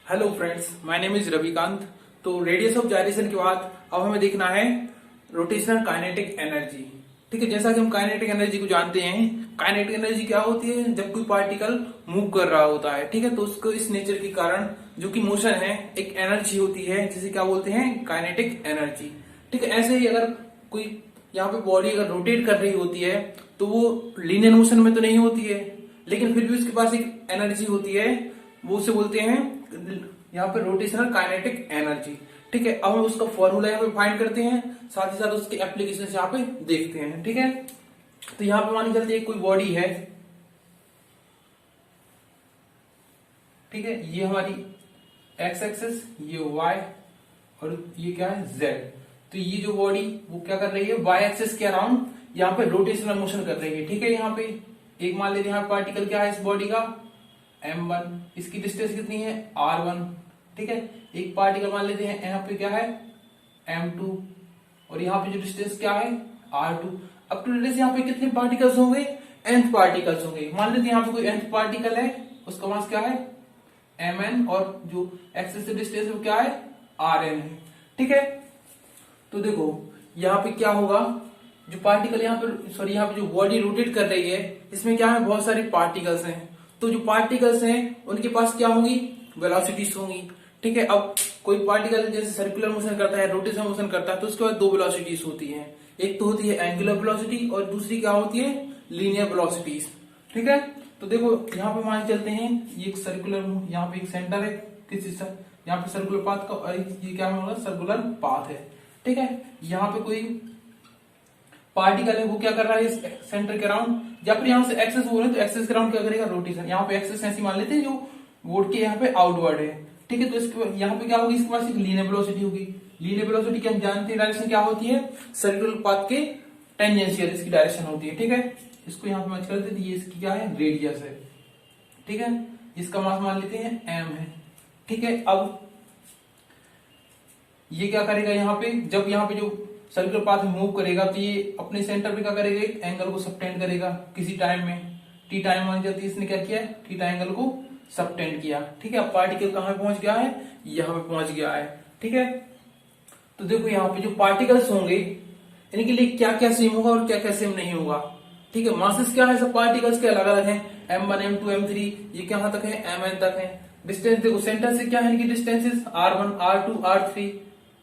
Hello friends, my name is Ravikant. तो radius of जाइरेशन के बाद अब हमें देखना है रोटेशनल काइनेटिक एनर्जी। ठीक है, जैसा कि हम काइनेटिक एनर्जी को जानते हैं, काइनेटिक एनर्जी क्या होती है? जब कोई पार्टिकल मूव कर रहा होता है, ठीक है, तो उसको इस नेचर के कारण जो कि मोशन है, एक एनर्जी होती है जिसे क्या बोलते हैं? Kinetic energy. ठीक है, ऐसे ही अगर कोई यहाँ पे बॉडी अगर रोटेट कर रही होती है तो वो लीनियर मोशन में तो नहीं होती है, लेकिन फिर भी उसके पास एक एनर्जी होती है, वो उसे बोलते हैं यहाँ पे रोटेशनल काइनेटिक एनर्जी। ठीक है, अब हम उसका फॉर्मूला यहाँ पे फाइंड करते हैं, साथ ही साथ उसके एप्लीकेशन यहाँ पे देखते हैं। ठीक है, तो यहाँ पे मानी चलती है कोई बॉडी है, ठीक है, ये हमारी एक्स एक्सेस, ये वाई, और ये क्या है? जेड। तो ये जो बॉडी वो क्या कर रही है? वाई एक्सेस के अराउंड यहाँ पे रोटेशनल मोशन कर रही है। ठीक है, यहाँ पे एक मान लेते हैं यहाँ पार्टिकल क्या है इस बॉडी का? m1। इसकी डिस्टेंस कितनी है? r1। ठीक है, एक पार्टिकल मान लेते हैं यहाँ पे क्या है? m2, और यहाँ पे जो डिस्टेंस क्या है? r2। अब टू डिस्टेंस यहाँ पे कितने पार्टिकल्स होंगे? nth पार्टिकल्स होंगे। मान लेते हैं यहाँ पे कोई nth पार्टिकल है, उसका मास क्या है? mn, और जो एक्सेस से डिस्टेंस है वो क्या है? rn है। ठीक है, तो देखो यहाँ पे क्या होगा, जो पार्टिकल यहाँ पे यहाँ पे जो बॉडी रोटेट कर रही है, इसमें क्या है? बहुत सारे पार्टिकल्स हैं। तो जो पार्टिकल्स हैं उनके पास क्या होंगी? वेलोसिटीज होंगी। ठीक है, अब कोई पार्टिकल जैसे सर्कुलर मोशन करता है, रोटेशनल मोशन करता है, तो उसके बाद दो वेलोसिटीज होती हैं। एक तो होती है एंगुलर वेलोसिटी और दूसरी क्या होती है? Linear velocities. ठीक है, तो देखो यहाँ पे मान चलते हैं ये एक सर्कुलर, यहाँ पे एक सेंटर है किसी यहाँ पे सर्कुलर पाथ का, और ये क्या होगा? सर्कुलर पाथ है। ठीक है, यहाँ पे कोई पार्टिकल है, वो क्या कर रहा है इस सेंटर के अराउंड, या फिर यहाँ से एक्सेस हो रहा है तो एक्सेस के अराउंड क्या करेगा? रोटेशन। यहाँ पे एक्सेस ऐसी मान लेते हैं जो बोर्ड के यहाँ पे आउटवर्ड है। ठीक है, तो इसके यहाँ पे क्या होगी? इसके पास एक लीनियर वेलोसिटी होगी। लीनियर वेलोसिटी की हम जानते हैं डायरेक्शन क्या होती है? सर्कुलर पाथ के टेंजेंशियल इसकी डायरेक्शन होती है। ठीक है, इसको यहाँ पे मैच कर देते, ये इसकी क्या है? रेडियस है। ठीक है, इसका मास मान लेते हैं m है। ठीक है, अब ये क्या करेगा? यहाँ पे जब यहाँ पे जो सर्कुलर पाथ में मूव करेगा तो ये अपने सेंटर पे क्या करेगा? एक एंगल को सबटेंड करेगा किसी टाइम में, टी टाइम मान जाती है, इसने क्या किया? थीटा एंगल को सबटेंड किया। ठीक है, अब पार्टिकल कहाँ पे पहुंच गया है? यहाँ पे पहुंच गया है। ठीक है, तो देखो यहाँ पे जो पार्टिकल्स होंगे इनके लिए क्या क्या सेम होगा और क्या क्या सेम नहीं होगा। ठीक है, मासेस क्या है सब पार्टिकल्स के? अलग अलग है। m1, m2, m3, ये कहाँ तक है? mn तक है। डिस्टेंस देखो सेंटर से क्या है इनकी डिस्टेंसेस? r1, r2, r3,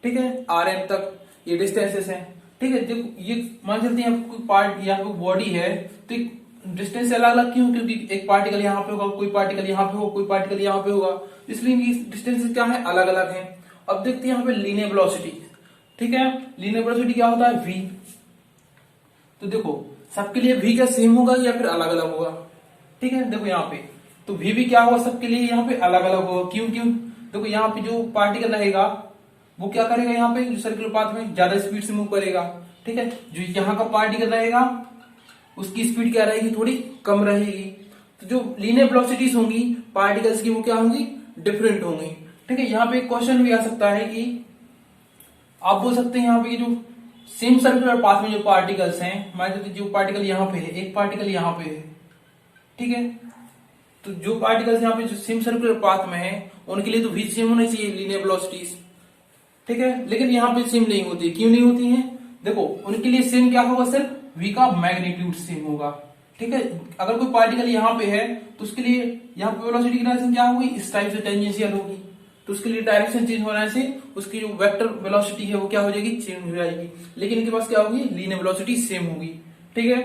ठीक है, rn तक ये डिस्टेंसेस हैं। ठीक है, जब ये मान चलते हैं कोई पार्ट यहाँ पे बॉडी है तो डिस्टेंस अलग अलग क्यों? क्योंकि एक पार्टिकल यहाँ पे होगा, कोई पार्टिकल यहाँ पे होगा, कोई पार्टिकल यहाँ पे होगा, इसलिए इनकी डिस्टेंसेस क्या है? अलग अलग हैं। अब देखते हैं यहाँ पे लीनियर वेलोसिटी। ठीक है, लीनियर वेलोसिटी क्या होता है? v। तो देखो सबके लिए v क्या सेम होगा या फिर अलग अलग होगा? ठीक है, देखो यहाँ पे तो v भी क्या होगा? सबके लिए यहाँ पे अलग अलग होगा। क्यों क्यों? देखो यहाँ पे जो पार्टिकल रहेगा वो क्या करेगा? यहाँ पे जो सर्कुलर पाथ में ज्यादा स्पीड से मूव करेगा। ठीक है, जो यहाँ का पार्टिकल रहेगा उसकी स्पीड क्या रहेगी? थोड़ी कम रहेगी। तो जो लीनियर वेलोसिटीज होंगी पार्टिकल्स की वो क्या होंगी? डिफरेंट होंगी। ठीक है, यहाँ पे एक क्वेश्चन भी आ सकता है कि आप बोल सकते हैं यहाँ पे जो सेम सर्कुलर पाथ में जो पार्टिकल्स हैं, मान लीजिए जो पार्टिकल यहाँ पे है, एक पार्टिकल यहाँ पे है, ठीक है, तो जो पार्टिकल्स यहाँ पे जो सेम सर्कुलर पाथ में है उनके लिए तो भी सेम होना चाहिए लीनियर वेलोसिटीज। ठीक है, लेकिन यहाँ पे सेम नहीं होती। क्यों नहीं होती है? देखो उनके लिए सेम क्या होगा? सिर्फ v का मैग्नीट्यूड सेम होगा। ठीक है, अगर कोई पार्टिकल यहाँ पे है तो उसके लिए यहाँ पे वेलोसिटी की डायरेक्शन क्या होगी? इस टाइप से टेंजेंशियल होगी, तो उसके लिए डायरेक्शन चेंज होने से उसकी जो वेक्टर वेलोसिटी है वो क्या हो जाएगी? चेंज हो जाएगी। लेकिन इनके पास क्या होगी? लीनियर वेलोसिटी सेम होगी। ठीक है,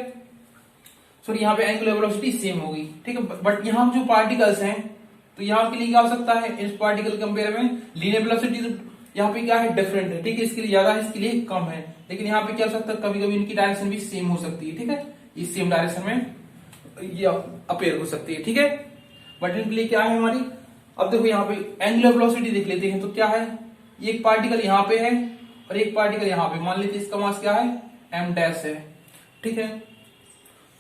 सॉरी यहाँ पे एंगुलर वेलोसिटी सेम होगी। ठीक है, बट यहाँ जो पार्टिकल्स हैं तो यहाँ के लिए क्या हो सकता है? इस पार्टिकल कंपेयर में लीनियर वेलोसिटी यहाँ पे क्या है? डिफरेंट है। ठीक है, इसके लिए ज्यादा है, इसके लिए कम है, लेकिन यहाँ पे क्या हो सकता है? कभी कभी इनकी डायरेक्शन भी सेम हो सकती है। ठीक है, इस सेम डायरेक्शन में ये अपेयर हो सकती है। ठीक है, बट इनके लिए क्या है हमारी? अब देखो यहाँ पे एंगुलर वेलोसिटी देख लेते हैं, तो क्या है? एक पार्टिकल यहाँ पे है और एक पार्टिकल यहाँ पे, मान लेते हैं इसका मास क्या है? m डैश है। ठीक है,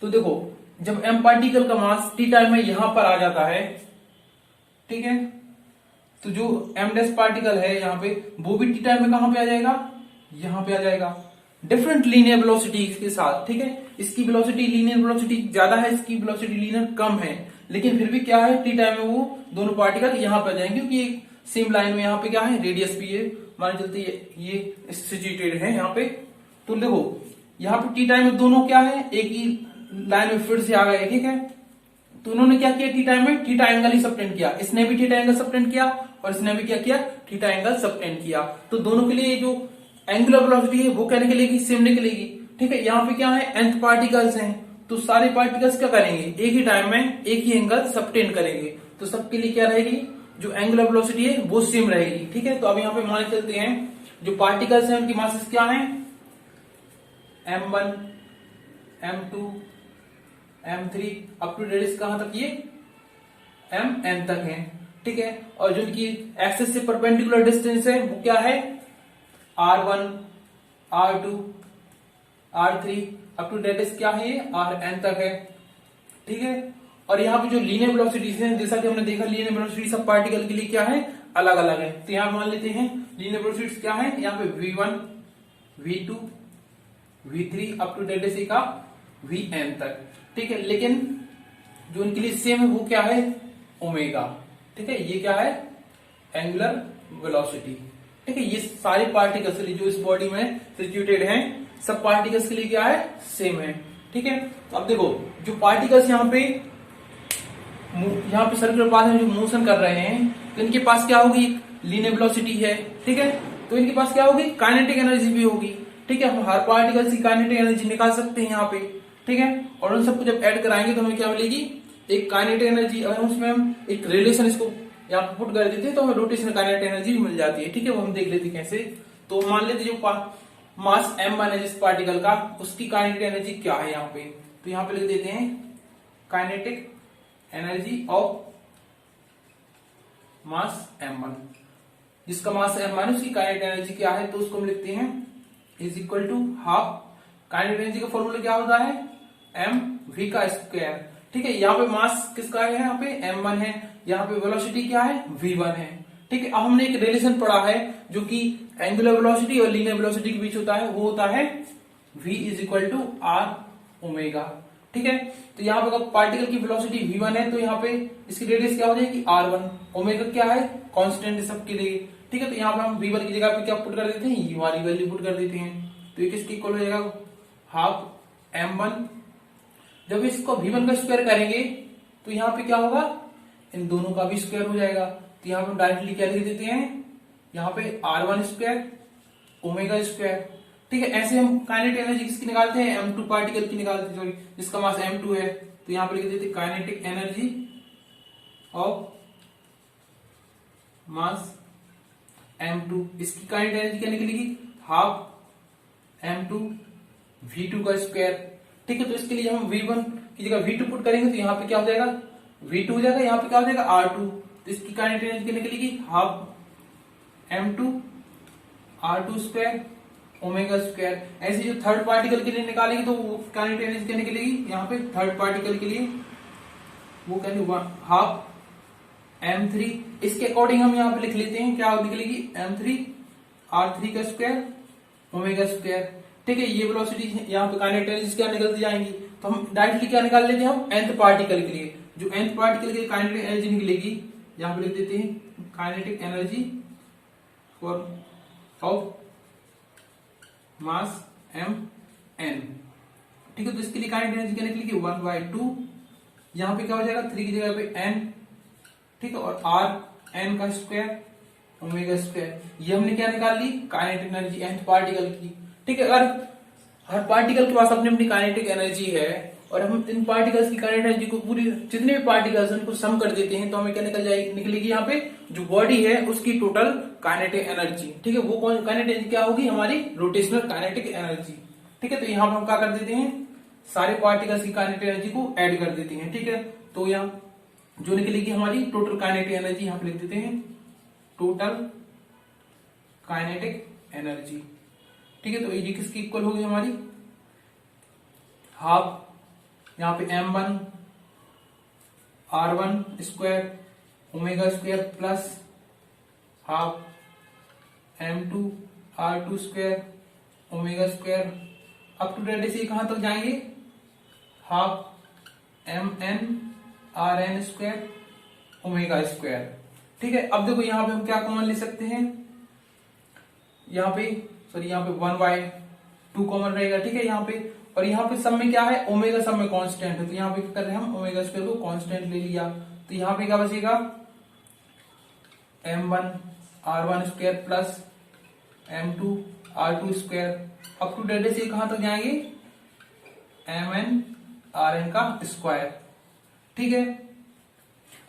तो देखो जब m पार्टिकल का मास t टाइम में यहां पर आ जाता है, ठीक है, तो जो m डैश पार्टिकल है यहाँ पे वो भी टी टाइम में कहां पे आ जाएगा? यहाँ पे आ जाएगा, डिफरेंट लीनियर वेलोसिटी के साथ। ठीक है, इसकी वेलोसिटी लीनियर वेलोसिटी ज्यादा है, इसकी वेलोसिटी लीनियर कम है, लेकिन फिर भी क्या है, टी टाइम में वो दोनों पार्टिकल यहाँ पर जाएंगे, क्योंकि सेम लाइन में यहाँ पे क्या है, रेडियस भी है, मान चलते ये सिचुएटेड है यहाँ पे। तो देखो यहाँ पे टी टाइम में दोनों क्या है, एक ही लाइन में फिर से आ गए, ठीक है। तो उन्होंने क्या किया, टी टाइम में थीटा एंगल ही सबटेंड किया, इसने भी थीटा एंगल सबटेंड किया और इसने भी क्या किया, थीटा एंगल सबटेंड किया। तो दोनों के लिए जो एंगुलर वेलोसिटी है वो क्या निकलेगी, सेम निकलेगी, ठीक है। यहाँ पे क्या है, nth पार्टिकल्स हैं, तो सारे पार्टिकल्स क्या करेंगे, एक ही टाइम में एक ही एंगल सबटेंड करेंगे, तो सबके लिए क्या रहेगी, जो एंगुलर वेलोसिटी है वो सेम रहेगी, ठीक है। तो अब यहाँ पे मान चलते हैं जो पार्टिकल्स हैं उनकी मासेस क्या है, m1 m2 m3 up to radius कहां तक, ये mn तक है, ठीक है। और जो इनकी एक्सिस से परपेंडिकुलर डिस्टेंस है वो क्या है, r1 r2 r3 up to radius क्या है, rn तक है, ठीक है। और यहाँ पे जो लीनियर वेलोसिटीज हैं, जैसा कि हमने देखा लीनियर वेलोसिटी सब पार्टिकल के लिए क्या है, अलग अलग है। तो यहाँ मान लेते हैं लीनियर वेलोसिटीज क्या है, यहाँ पे v1 v2 v3 up to radius का vn तक, ठीक है। लेकिन जो इनके लिए सेम है वो क्या है, ओमेगा, ठीक है। ये क्या है, एंगुलर वेलोसिटी, ठीक है। ये सारे पार्टिकल्स के लिए जो इस बॉडी में सिचुएटेड हैं, सब पार्टिकल्स के लिए क्या है, सेम है, ठीक है। तो अब देखो जो पार्टिकल्स यहाँ पे सर्कुलर पाथ में जो मोशन कर रहे हैं, तो इनके पास क्या होगी, लीनियर वेलोसिटी है, ठीक है। तो इनके पास क्या होगी, काइनेटिक एनर्जी भी होगी, ठीक है। हम हर पार्टिकल की काइनेटिक एनर्जी निकाल सकते हैं यहाँ पे, ठीक है। और उन सबको जब ऐड कराएंगे तो हमें क्या मिलेगी, एक काइनेटिक एनर्जी। अगर उसमें हम एक रिलेशन इसको यहाँ पे पुट कर देते हैं तो हमें रोटेशनल काइनेटिक एनर्जी भी मिल जाती है, ठीक है। वो हम देख लेते हैं कैसे। तो मान लेते जो मास m1 है जिस पार्टिकल का, उसकी काइनेटिक एनर्जी क्या है यहाँ पे, तो यहाँ पे लिख देते हैं kinetic energy of mass m1, जिसका मास m1 उसकी काइनेटिक एनर्जी क्या है, तो उसको हम लिखते हैं is equal to half, kinetic energy का फॉर्मूला क्या होता है, mv का स्क्वायर, ठीक है। यहाँ पे मास किसका है, यहाँ पे m1 है, यहाँ पे वेलोसिटी क्या है, v1 है, ठीक है। अब हमने एक रिलेशन पढ़ा है जो कि एंगुलर वेलोसिटी और लीनियर वेलोसिटी के बीच होता है, वो होता है v is equal to r omega, ठीक है। तो यहाँ पे अगर पार्टिकल की वेलोसिटी v1 है तो यहाँ पे इसकी रेडियस क्या हो जाएगी, r1, ओमेगा क्या है, कांस्टेंट है सबके लिए, ठीक है। तो यहाँ पे हम v1 की जगह पे क्या पुट कर देते हैं, ये वाली वैल्यू पुट कर देते हैं, तो ये किसके इक्वल हो जाएगा, हाफ m1। जब इसको v1 का स्क्वायर करेंगे तो यहाँ पे क्या होगा, इन दोनों का भी स्क्वायर हो जाएगा। तो यहाँ पे डायरेक्टली क्या लिख देते हैं, यहाँ पे r1 स्क्वायर ओमेगा स्क्वायर, ठीक है। ऐसे हम काइनेटिक एनर्जी किसकी निकालते हैं, m2 पार्टिकल की निकालते हैं, सॉरी जिसका मास m2 है, तो यहाँ पे लिख देते हैं kinetic energy of mass m2, इसकी काइनेटिक एनर्जी क्या निकलेगी, हाफ m2 v2 का स्क्वायर, ठीक है। तो इसके लिए हम v1 की जगह v2 पुट करेंगे तो यहाँ पे क्या हो जाएगा, v2 हो जाएगा, यहाँ पे क्या हो जाएगा r2, तो इसकी काइनेटिक एनर्जी क्या निकलेगी, half m2 r2 square omega square. ऐसे जो थर्ड पार्टिकल के लिए निकालेंगे तो काइनेटिक एनर्जी क्या निकलेगी, यहाँ पे थर्ड पार्टिकल के लिए वो क्या, हाफ m3, इसके अकॉर्डिंग हम यहाँ पे लिख लेते हैं क्या निकलेगी, m3 r3 का स्क्वायर ओमेगा स्क्वायर, ठीक है। ये वेलोसिटी यहाँ पे काइनेटिक एनर्जी क्या निकलती जाएंगी, तो हम डायरेक्टली क्या निकाल लेते हैं, हम nth पार्टिकल के लिए, जो nth पार्टिकल के काइनेटिक एनर्जी निकलेगी, यहाँ पे लिख देते हैं kinetic energy for of mass mn, ठीक है। तो इसके लिए काइनेटिक एनर्जी क्या निकलेगी, 1/2, यहाँ पे क्या हो जाएगा, 3 की जगह पे n, ठीक है, और r n का स्क्वायर ओमेगा स्क्वायर। ये हमने क्या निकाल ली, काइनेटिक एनर्जी nth पार्टिकल की, ठीक है। अगर हर पार्टिकल के पास अपनी अपनी काइनेटिक एनर्जी है और हम इन पार्टिकल्स की काइनेटिक एनर्जी को पूरी जितने भी पार्टिकल्स उनको सम कर देते हैं तो हमें क्या निकल जाएगी, निकलेगी यहाँ पे जो बॉडी है उसकी टोटल काइनेटिक एनर्जी, ठीक है। वो कौन काइनेटिक एनर्जी क्या होगी, हमारी रोटेशनल काइनेटिक एनर्जी, ठीक है। तो यहाँ पे हम क्या कर देते हैं, सारे पार्टिकल्स की काइनेटिक एनर्जी को ऐड कर देते हैं, ठीक है। तो यहाँ जो निकलेगी हमारी टोटल काइनेटिक एनर्जी, यहाँ पे लिख देते हैं टोटल काइनेटिक एनर्जी, ठीक है। तो ये किसकी इक्वल होगी हमारी, हाफ यहाँ पे m1 r1 square omega square plus half m2 r2 square omega square, up to radius कहां तक जाएंगे, half mn r n square omega square. ठीक है, अब देखो यहाँ पे हम क्या कॉमन ले सकते हैं, यहाँ पे सॉरी यहाँ पे 1/2 कॉमन रहेगा। ठीक है, यहाँ पे और यहाँ पे सब में क्या है, ओमेगा सब में कांस्टेंट है, तो यहाँ पे क्या कर रहे हैं हम ओमेगा स्क्वायर को कांस्टेंट ले लिया, तो यहाँ पे क्या बचेगा m1 r1 square plus m2 r2 square up to date से कहां तक जाएंगे mn rn का स्क्वायर। ठीक है,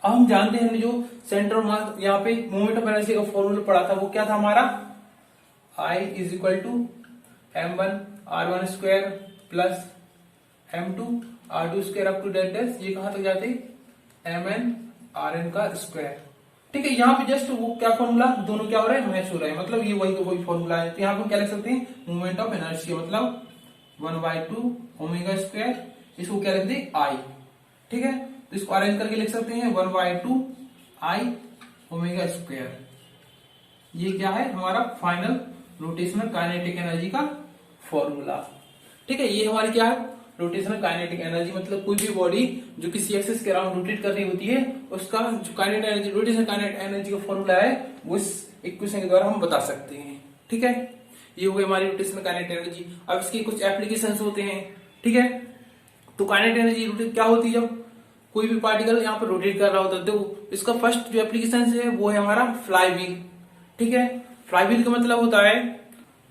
अब हम जानते हैं हमने जो सेंटर ऑफ मास यहाँ पे मोमेंट ऑफ इनर्शिया का फॉर्मूला पढ़ा था वो क्या था हमारा, I is equal to m1 r1 square plus m2 r2 square up to date ये कहां तक जाते mn rn का स्क्वायर। ठीक है, यहाँ पे जस्ट वो क्या फॉर्मूला दोनों क्या हो रहा है, मैच हो रहा है, मतलब ये वही का वही फॉर्मूला है। तो यहाँ पे क्या लिख सकते हैं, मोमेंट ऑफ इनर्शिया मतलब 1/2 ओमेगा स्क्वायर, इसको क्या लिख दे आई। ठीक है, तो इसको अरेंज करके लिख सकते हैं 1/2 आई ओमेगा स्क्वायर। ये क्या है हमारा फाइनल रोटेशनल काइनेटिक एनर्जी का फॉर्मूला। ठीक है, ये हमारी क्या है रोटेशनल काइनेटिक एनर्जी, मतलब कोई भी बॉडी जो किसी एक्सिस के अराउंड रोटेट कर रही होती है उसका जो kinetic energy rotational kinetic energy का फॉर्मूला है वो इस इक्वेशन के द्वारा हम बता सकते हैं। ठीक है, ये हो गई हमारी रोटेशनल काइनेटिक एनर्जी। अब इसके कुछ एप्लीकेशंस होते हैं। ठीक है, तो काइनेटिक एनर्जी क्या होती है, जब कोई भी पार्टिकल यहाँ पर रोटेट कर रहा होता है, तो इसका फर्स्ट जो एप्लीकेशन है वो है हमारा फ्लाई व्हील। ठीक है, फ्लाई व्हील का मतलब होता है,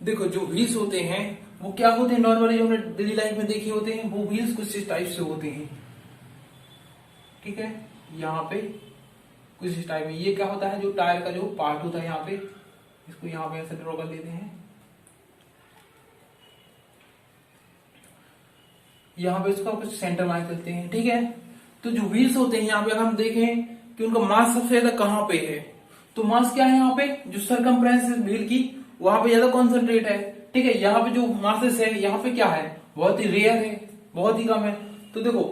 देखो जो व्हील्स होते हैं वो क्या होते हैं, नॉर्मली जो हमने डेली लाइफ में देखे होते हैं वो व्हील्स कुछ इस टाइप से होते हैं। ठीक है, यहाँ पे कुछ इस टाइप में ये क्या होता है, जो टायर का जो पार्ट होता है यहाँ पे, इसको यहाँ पे ऐसे ड्रॉ कर देते हैं। यहाँ पे इसका कुछ सेंटर मार्क करते हैं। ठीक है, तो जो व्हील्स होते हैं यहाँ पे अगर हम देखें कि उनका मास सबसे ज्यादा कहाँ पे है, तो मास क्या है यहाँ पे, जो सरकमफ्रेंस है व्हील की वहां पे ज्यादा कॉन्सेंट्रेट है। ठीक है, यहाँ पे जो मासेस है यहाँ पे क्या है, बहुत ही रेयर है, बहुत ही कम है। तो देखो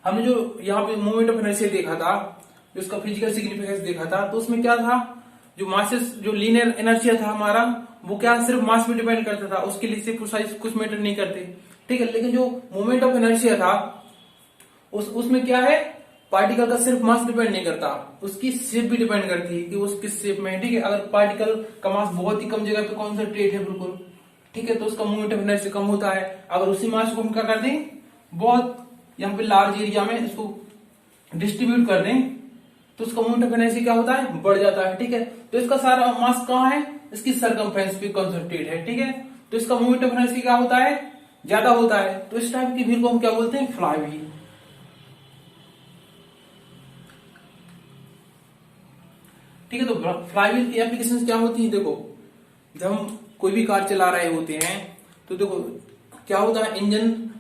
हमने जो यहाँ पे मूवमेंट ऑफ इनर्शिया देखा था, जो उसका फिजिकल सिग्निफिकेंस देखा था, तो उसमें क्या था, जो मासेस जो लीनियर इनर्शिया था हमारा वो क्या सिर्फ मास पे डिपेंड करता था, उसके लिए सिर्फ साइज कुछ मैटर नहीं करते। ठीक है, लेकिन जो मूवमेंट ऑफ इनर्शिया था उसमें क्या है, पार्टिकल का सिर्फ मास डिपेंड नहीं करता, उसकी शेप भी डिपेंड करती है कि उस किस शेप में है। ठीक है, अगर पार्टिकल का मास बहुत ही कम जगह पे कॉन्सेंट्रेट है बिल्कुल, ठीक है, तो उसका मूवमेंट ऑफ इनर्शिया कम होता है। अगर उसी मास को हम क्या कर दें, बहुत यहाँ पे लार्ज एरिया में इसको डिस्ट्रीब्यूट कर दें, तो उसका मूवमेंट ऑफ इनर्शिया क्या होता है, बढ़ जाता है। ठीक है, तो इसका सारा मास कहाँ है, इसकी सरकमफ्रेंस पे कॉन्सेंट्रेट है। ठीक है, तो इसका मूवमेंट ऑफ इनर्शिया क्या होता है, ज्यादा होता है। तो इस टाइप की व्हील को हम क्या बोलते हैं, फ्लाई व्हील। ठीक है, तो फ्लाई व्हील की एप्लीकेशन क्या होती है, देखो जब हम कोई भी कार चला रहे होते हैं तो देखो क्या होता है, इंजन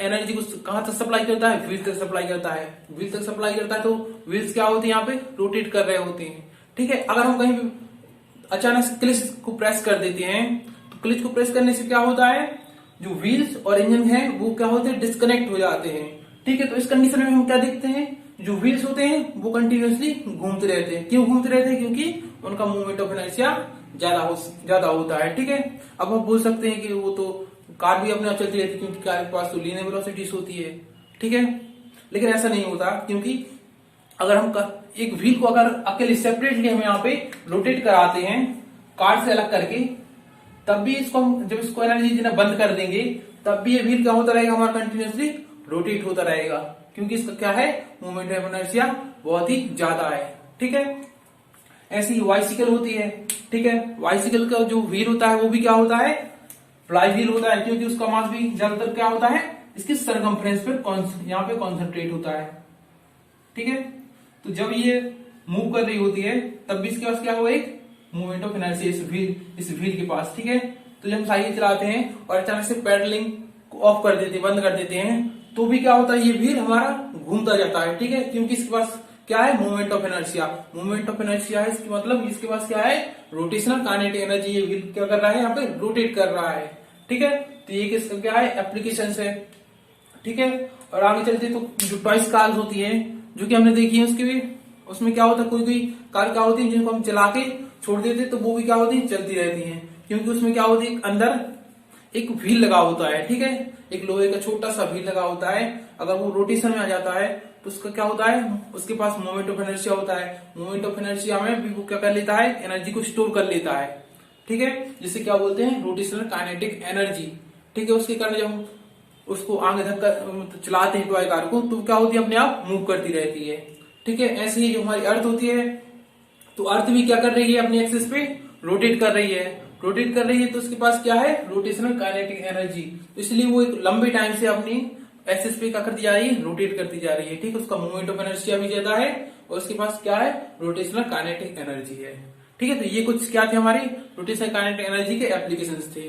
एनर्जी को कहां तक सप्लाई करता है, व्हील तक सप्लाई करता है, व्हील तक सप्लाई करता है, तो व्हील्स क्या होते हैं यहाँ पे रोटेट कर रहे होते हैं। ठीक है, अगर हम कहीं अचानक से क्लिच को प्रेस कर देते हैं, तो क्लिच को प्रेस करने से क्या होता है, जो व्हील्स और इंजन है वो क्या होते हैं, डिस्कनेक्ट हो जाते हैं। ठीक है, तो इस कंडीशन में हम क्या देखते हैं, जो व्हील्स होते हैं वो कंटिन्यूअसली घूमते रहते हैं। क्यों घूमते रहते हैं, क्योंकि उनका मूवमेंट ऑफ इनर्शिया ज्यादा होता है। ठीक है, अब हम बोल सकते हैं कि वो तो कार भी अपने आप चलती रहती है, क्योंकि कार के पास तो लीनियर वेलोसिटीज होती है। ठीक है, लेकिन ऐसा नहीं होता, क्योंकि अगर हम एक व्हील को अगर अकेले सेपरेटली हम यहाँ पे रोटेट कराते हैं कार से अलग करके, तब भी इसको हम जब इसको एनर्जी देना बंद कर देंगे तब भी ये व्हील क्या होता रहेगा, हमारा कंटिन्यूअसली रोटेट होता रहेगा, क्योंकि इसका क्या है, मूवमेंट ऑफ इनर्शिया बहुत ही ज्यादा है। ठीक है, ऐसी बाइसिकल होती है। ठीक है, बाइसिकल का जो व्हील होता है वो भी क्या होता है, फ्लाई व्हील होता है, क्योंकि उसका मास भी ज्यादातर क्या होता है, इसकी सरकमफ्रेंस पे यहाँ पे कॉन्सेंट्रेट होता है। ठीक है, तो जब ये मूव कर रही होती है तब भी इसके पास क्या होगा, एक मूवमेंट ऑफ इनर्शिया इस व्हील के पास। ठीक है, तो जब हम साइकिल चलाते हैं और अचानक से पैडलिंग को ऑफ कर देते हैं, बंद कर देते हैं, तो भी क्या होता है, ये व्हील हमारा घूमता जाता है। ठीक है, क्योंकि इसके पास क्या है, movement of inertia. Movement of inertia है इसकी मतलब इसके पास क्या है, रोटेशनल काइनेटिक एनर्जी। ये व्हील क्या कर रहा है, यहाँ पे रोटेट कर रहा है। ठीक है, तो ये किसका क्या है, एप्लीकेशन है। ठीक है, और आगे चलते तो जो टॉयज कार्स होती है जो कि हमने देखी है, उसके भी उसमें क्या होता है, कोई कोई कार क्या होती है जिनको हम चला के छोड़ देते तो वो भी क्या होती है, चलती रहती है, क्योंकि उसमें क्या होती है, अंदर एक व्हील लगा होता है। ठीक है, एक लोहे का छोटा सा व्हील लगा होता है, अगर वो रोटेशन में आ जाता है तो उसका क्या होता है, उसके पास मोमेंट ऑफ इनर्शिया होता है। मोमेंट ऑफ इनर्शिया में भी वो क्या कर लेता है, एनर्जी को स्टोर कर लेता है। ठीक है, जिसे क्या बोलते हैं, रोटेशनल काइनेटिक एनर्जी। ठीक है, उसके कारण जब उसको आगे धक्का चलाते हैं टॉय कार को, तो क्या होती है, अपने आप मूव करती रहती है। ठीक है, ऐसे ही जो हमारी अर्थ होती है, तो अर्थ भी क्या कर रही है, अपनी एक्सिस पे रोटेट कर रही है। रोटेट कर रही है तो उसके पास क्या है, रोटेशनल काइनेटिक एनर्जी। इसलिए वो एक लंबे टाइम से अपनी एक्सिस पे क्या करती जा रही है, रोटेट करती जा रही है। ठीक है, उसका मोमेंट ऑफ इनर्शिया भी ज्यादा है और उसके पास क्या है, रोटेशनल काइनेटिक एनर्जी है। ठीक है, तो ये कुछ क्या थे, हमारी रोटेशनल काइनेटिक एनर्जी के एप्लीकेशंस थे।